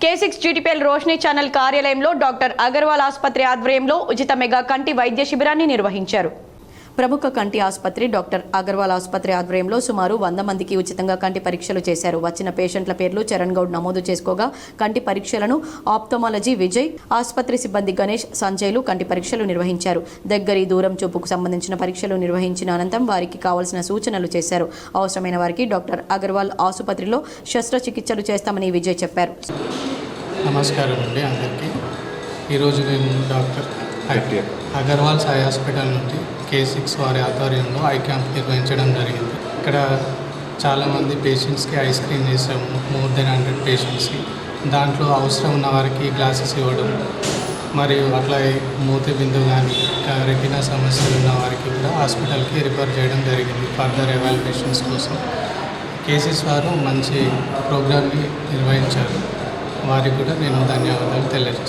K6 GTPL Roshini channel కార్యాలయంలో doctor Agarwal ఆసుపత్రి ఆధ్వర్యంలో ఉచిత మెగా కంటి వైద్య శిబిరాన్ని నిర్వహించారు. ప్రముఖ కంటి ఆసుపత్రి డాక్టర్ అగర్వాల్ ఆసుపత్రి ఆధ్వర్యంలో సుమారు 100 మందికి ఉచితంగా కంటి పరీక్షలు చేశారు. వచ్చిన పేషెంట్ల పేర్లు చరణ్ గౌడ్ నమోదు చేసుకోగా కంటి పరీక్షలను ఆప్థమాలజీ విజయ్, ఆసుపత్రి సిబ్బంది గణేష్, సంజయ్లు కంటి పరీక్షలు నిర్వహించారు. దగ్గరి దూరం చూపుకు సంబంధించిన పరీక్షలు నిర్వహించిన అనంతరం వారికి కావాల్సిన సూచనలు చేశారు. అవసరమైన వారికి డాక్టర్ అగర్వాల్ ఆసుపత్రిలో శస్త్రచికిత్సలు చేస్తామని విజయ్ చెప్పారు. నమస్కారం అండి అందరికీ. ఈరోజు మేము డాక్టర్ అగర్వాల్ సాయి హాస్పిటల్ నుండి K6 వారి ఆధ్వర్యంలో ఐ క్యాంప్ నిర్వహించడం జరిగింది. ఇక్కడ చాలామంది పేషెంట్స్కి ఐ స్క్రీన్ చేసాము, మోర్ దెన్ 100 పేషెంట్స్కి. దాంట్లో అవసరం ఉన్న వారికి గ్లాసెస్ ఇవ్వడం మరియు అట్లా మూతి బిందు కానీ రెటీనా సమస్యలు ఉన్న వారికి కూడా హాస్పిటల్కి రిఫర్ చేయడం జరిగింది ఫర్దర్ ఎవాల్యుయేషన్స్ కోసం. K6 వారు మంచి ప్రోగ్రామ్ని నిర్వహించారు. వారికి కూడా నేను ధన్యవాదాలు తెలియజేస్తాను.